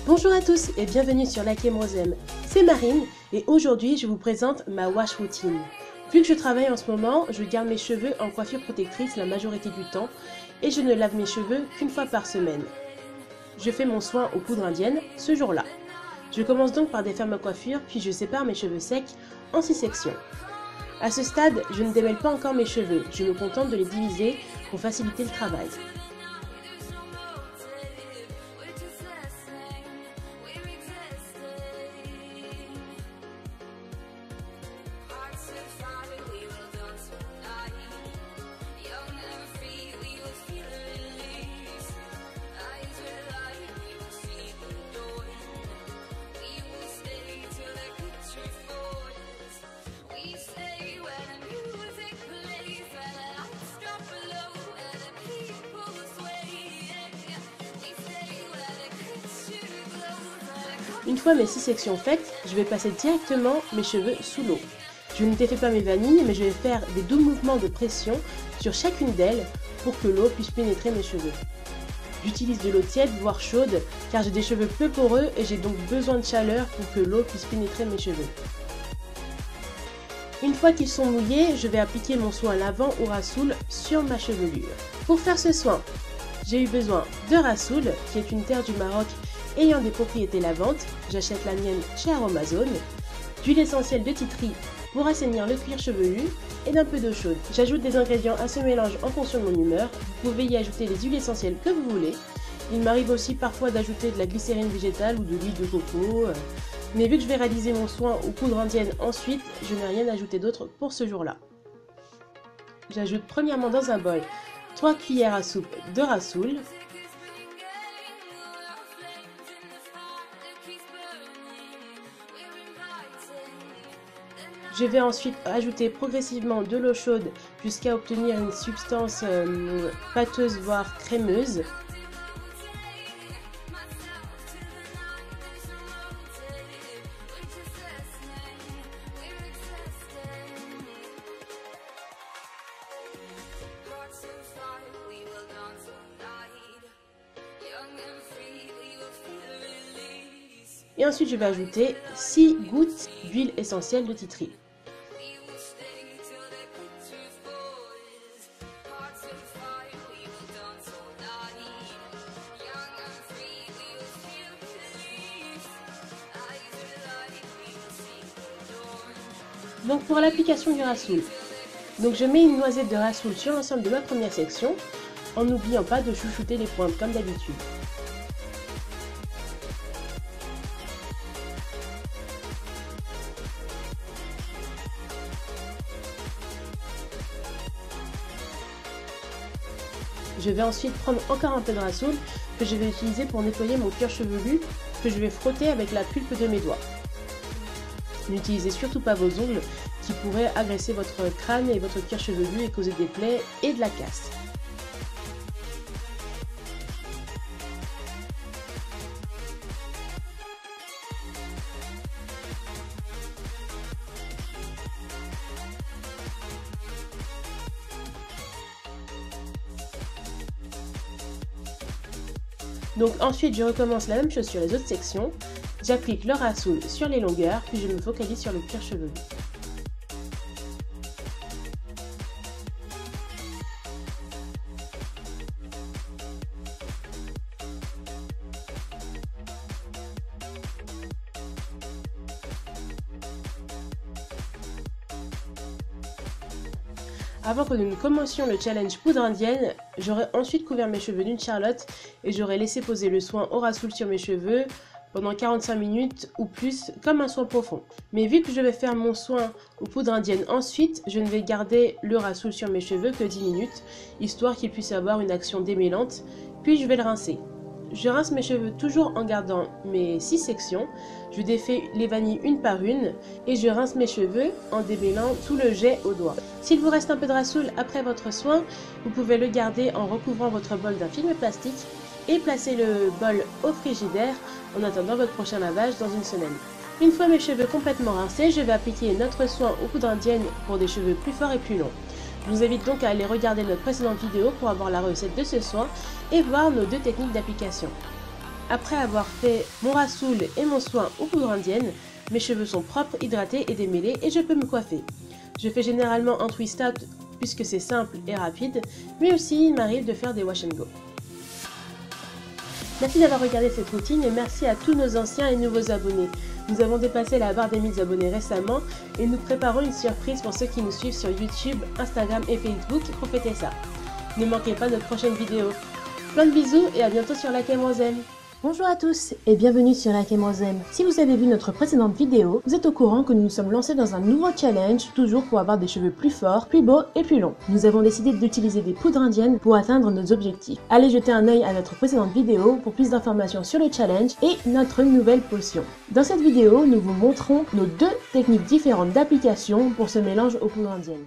Bonjour à tous et bienvenue sur Lakem Rosem, c'est Marine et aujourd'hui je vous présente ma wash routine. Vu que je travaille en ce moment, je garde mes cheveux en coiffure protectrice la majorité du temps et je ne lave mes cheveux qu'une fois par semaine. Je fais mon soin aux poudres indiennes ce jour-là. Je commence donc par défaire ma coiffure puis je sépare mes cheveux secs en 6 sections. À ce stade, je ne démêle pas encore mes cheveux, je me contente de les diviser pour faciliter le travail. Une fois mes 6 sections faites, je vais passer directement mes cheveux sous l'eau. Je ne défais pas mes vanilles, mais je vais faire des doux mouvements de pression sur chacune d'elles pour que l'eau puisse pénétrer mes cheveux. J'utilise de l'eau tiède, voire chaude, car j'ai des cheveux peu poreux et j'ai donc besoin de chaleur pour que l'eau puisse pénétrer mes cheveux. Une fois qu'ils sont mouillés, je vais appliquer mon soin lavant ou rassoul sur ma chevelure. Pour faire ce soin, j'ai eu besoin de rassoul, qui est une terre du Maroc ayant des propriétés lavantes, j'achète la mienne chez Aromazone, d'huile essentielle de titri pour assainir le cuir chevelu et d'un peu d'eau chaude. J'ajoute des ingrédients à ce mélange en fonction de mon humeur, vous pouvez y ajouter les huiles essentielles que vous voulez. Il m'arrive aussi parfois d'ajouter de la glycérine végétale ou de l'huile de coco, mais vu que je vais réaliser mon soin aux poudres indiennes ensuite, je n'ai rien ajouté d'autre pour ce jour-là. J'ajoute premièrement dans un bol 3 cuillères à soupe de rassoul, je vais ensuite ajouter progressivement de l'eau chaude jusqu'à obtenir une substance pâteuse voire crémeuse. Et ensuite je vais ajouter 6 gouttes d'huile essentielle de titri. Donc pour l'application du rassoul, je mets une noisette de rassoul sur l'ensemble de ma première section, en n'oubliant pas de chouchouter les pointes comme d'habitude. Je vais ensuite prendre encore un peu de rassoul que je vais utiliser pour nettoyer mon cuir chevelu que je vais frotter avec la pulpe de mes doigts. N'utilisez surtout pas vos ongles qui pourraient agresser votre crâne et votre cuir chevelu et causer des plaies et de la casse. Donc ensuite je recommence la même chose sur les autres sections, j'applique le rassoul sur les longueurs puis je me focalise sur le cuir chevelu. Avant que nous ne commencions le challenge poudre indienne, j'aurais ensuite couvert mes cheveux d'une charlotte et j'aurais laissé poser le soin au rassoul sur mes cheveux pendant 45 minutes ou plus comme un soin profond. Mais vu que je vais faire mon soin aux poudres indiennes ensuite, je ne vais garder le rassoul sur mes cheveux que 10 minutes, histoire qu'il puisse avoir une action démêlante, puis je vais le rincer. Je rince mes cheveux toujours en gardant mes 6 sections, je défais les vanilles une par une et je rince mes cheveux en démêlant tout le jet au doigt. S'il vous reste un peu de rassoul après votre soin, vous pouvez le garder en recouvrant votre bol d'un film plastique et placer le bol au frigidaire en attendant votre prochain lavage dans une semaine. Une fois mes cheveux complètement rincés, je vais appliquer notre soin aux poudres indiennes pour des cheveux plus forts et plus longs. Je vous invite donc à aller regarder notre précédente vidéo pour avoir la recette de ce soin et voir nos deux techniques d'application. Après avoir fait mon rassoul et mon soin aux poudres indiennes, mes cheveux sont propres, hydratés et démêlés et je peux me coiffer. Je fais généralement un twist out puisque c'est simple et rapide, mais aussi il m'arrive de faire des wash and go. Merci d'avoir regardé cette routine et merci à tous nos anciens et nouveaux abonnés. Nous avons dépassé la barre des 1000 abonnés récemment et nous préparons une surprise pour ceux qui nous suivent sur YouTube, Instagram et Facebook pour fêter ça. Ne manquez pas notre prochaine vidéo. Plein de bisous et à bientôt sur Like et Mozem. Bonjour à tous et bienvenue sur Like et Mozem. Si vous avez vu notre précédente vidéo, vous êtes au courant que nous nous sommes lancés dans un nouveau challenge, toujours pour avoir des cheveux plus forts, plus beaux et plus longs. Nous avons décidé d'utiliser des poudres indiennes pour atteindre nos objectifs. Allez jeter un œil à notre précédente vidéo pour plus d'informations sur le challenge et notre nouvelle potion. Dans cette vidéo, nous vous montrons nos deux techniques différentes d'application pour ce mélange aux poudres indiennes.